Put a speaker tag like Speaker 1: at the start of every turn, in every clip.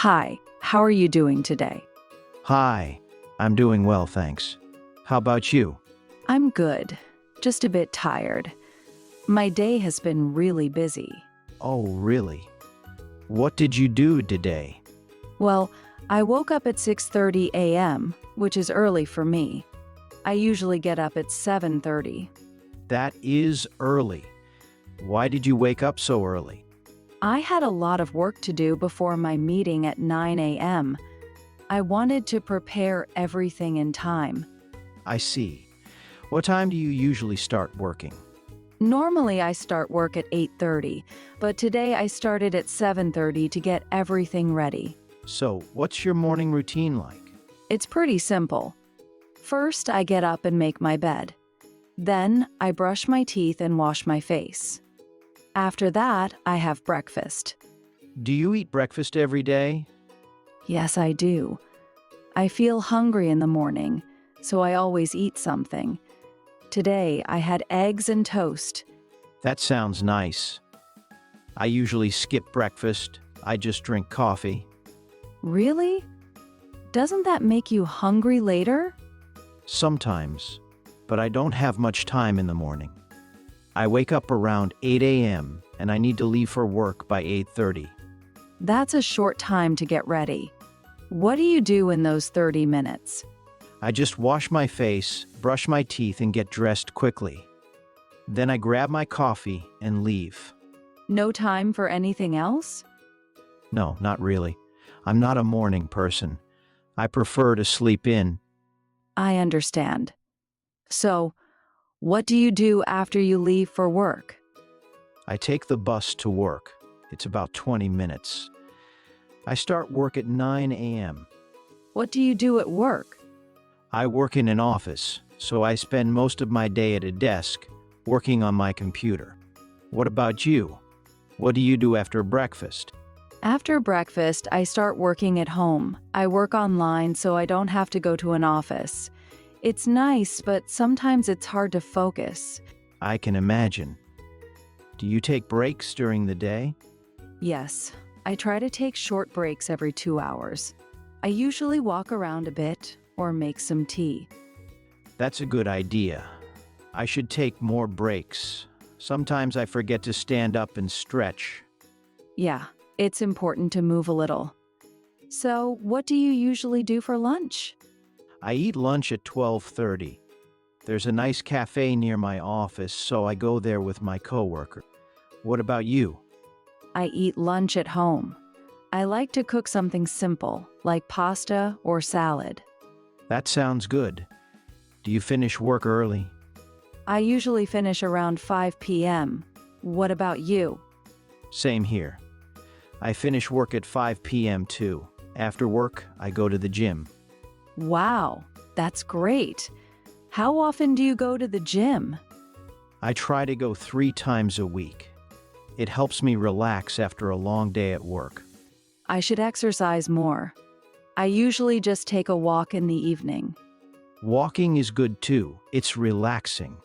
Speaker 1: Hi, how are you doing today?
Speaker 2: Hi, I'm doing well, thanks. How about you?
Speaker 1: I'm good, just a bit tired. My day has been really busy.
Speaker 2: Oh, really? What did you do today?
Speaker 1: Well, I woke up at 6:30 a.m., which is early for me. I usually get up at 7:30.
Speaker 2: That is early. Why did you wake up so early?
Speaker 1: I had a lot of work to do before my meeting at 9 a.m. I wanted to prepare everything in time.
Speaker 2: I see. What time do you usually start working?
Speaker 1: Normally I start work at 8:30, but today I started at 7:30 to get everything ready.
Speaker 2: So, what's your morning routine like?
Speaker 1: It's pretty simple. First, I get up and make my bed. Then, I brush my teeth and wash my face. After that, I have breakfast.
Speaker 2: Do you eat breakfast every day?
Speaker 1: Yes, I do. I feel hungry in the morning, so I always eat something. Today, I had eggs and toast.
Speaker 2: That sounds nice. I usually skip breakfast. I just drink coffee.
Speaker 1: Really? Doesn't that make you hungry later?
Speaker 2: Sometimes, but I don't have much time in the morning. I wake up around 8 a.m. and I need to leave for work by 8:30.
Speaker 1: That's a short time to get ready. What do you do in those 30 minutes?
Speaker 2: I just wash my face, brush my teeth, and get dressed quickly. Then I grab my coffee and leave.
Speaker 1: No time for anything else?
Speaker 2: No, not really. I'm not a morning person. I prefer to sleep in.
Speaker 1: I understand. So, what do you do after you leave for work?
Speaker 2: I take the bus to work. It's about 20 minutes. I start work at 9 a.m.
Speaker 1: What do you do at work?
Speaker 2: I work in an office, so I spend most of my day at a desk, working on my computer. What about you? What do you do after breakfast?
Speaker 1: After breakfast, I start working at home. I work online so I don't have to go to an office. It's nice, but sometimes it's hard to focus.
Speaker 2: I can imagine. Do you take breaks during the day?
Speaker 1: Yes, I try to take short breaks every 2 hours. I usually walk around a bit or make some tea.
Speaker 2: That's a good idea. I should take more breaks. Sometimes I forget to stand up and stretch.
Speaker 1: Yeah, it's important to move a little. So, what do you usually do for lunch?
Speaker 2: I eat lunch at 12:30. There's a nice cafe near my office, so I go there with my coworker. What about you?
Speaker 1: I eat lunch at home. I like to cook something simple, like pasta or salad.
Speaker 2: That sounds good. Do you finish work early?
Speaker 1: I usually finish around 5 p.m. What about you?
Speaker 2: Same here. I finish work at 5 p.m. too. After work, I go to the gym.
Speaker 1: Wow, that's great. How often do you go to the gym?
Speaker 2: I try to go 3 times a week. It helps me relax after a long day at work.
Speaker 1: I should exercise more. I usually just take a walk in the evening.
Speaker 2: Walking is good too. It's relaxing.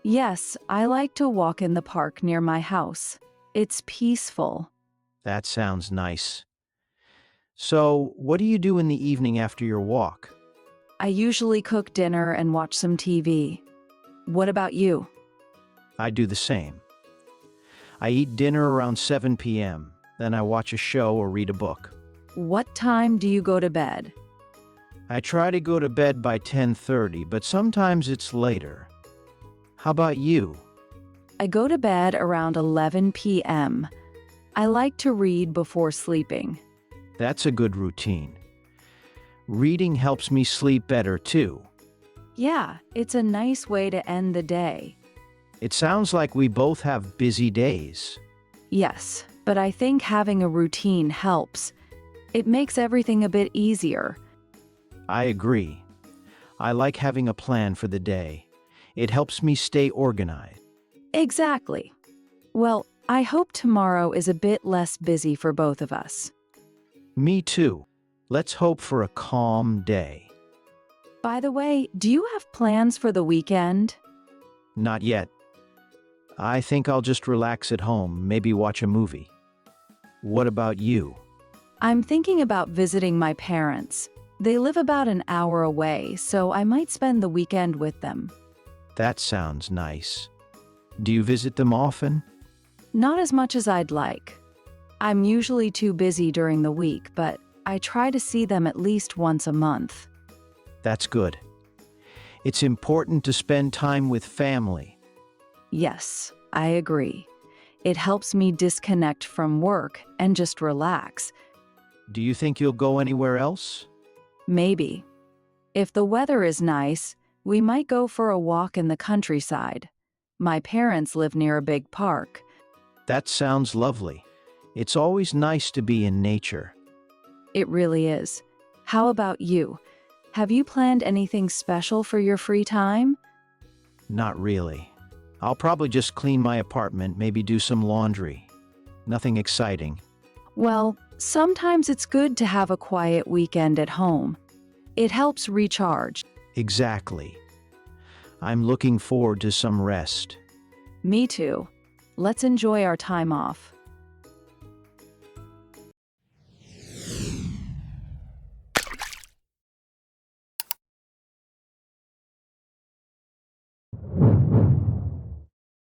Speaker 1: Yes, I like to walk in the park near my house. It's peaceful.
Speaker 2: That sounds nice. So, what do you do in the evening after your walk?
Speaker 1: I usually cook dinner and watch some TV. What about you?
Speaker 2: I do the same. I eat dinner around 7 p.m. Then I watch a show or read a book.
Speaker 1: What time do you go to bed?
Speaker 2: I try to go to bed by 10:30, but sometimes it's later. How about you?
Speaker 1: I go to bed around 11 p.m. I like to read before sleeping.
Speaker 2: That's a good routine. Reading helps me sleep better too.
Speaker 1: Yeah, it's a nice way to end the day.
Speaker 2: It sounds like we both have busy days.
Speaker 1: Yes, but I think having a routine helps. It makes everything a bit easier.
Speaker 2: I agree. I like having a plan for the day. It helps me stay organized.
Speaker 1: Exactly. Well, I hope tomorrow is a bit less busy for both of us.
Speaker 2: Me too. Let's hope for a calm day.
Speaker 1: By the way, do you have plans for the weekend?
Speaker 2: Not yet. I think I'll just relax at home, maybe watch a movie. What about you?
Speaker 1: I'm thinking about visiting my parents. They live about an hour away, so I might spend the weekend with them.
Speaker 2: That sounds nice. Do you visit them often?
Speaker 1: Not as much as I'd like. I'm usually too busy during the week, but I try to see them at least once a month.
Speaker 2: That's good. It's important to spend time with family.
Speaker 1: Yes, I agree. It helps me disconnect from work and just relax.
Speaker 2: Do you think you'll go anywhere else?
Speaker 1: Maybe. If the weather is nice, we might go for a walk in the countryside. My parents live near a big park.
Speaker 2: That sounds lovely. It's always nice to be in nature.
Speaker 1: It really is. How about you? Have you planned anything special for your free time?
Speaker 2: Not really. I'll probably just clean my apartment, maybe do some laundry. Nothing exciting.
Speaker 1: Well, sometimes it's good to have a quiet weekend at home. It helps recharge.
Speaker 2: Exactly. I'm looking forward to some rest.
Speaker 1: Me too. Let's enjoy our time off.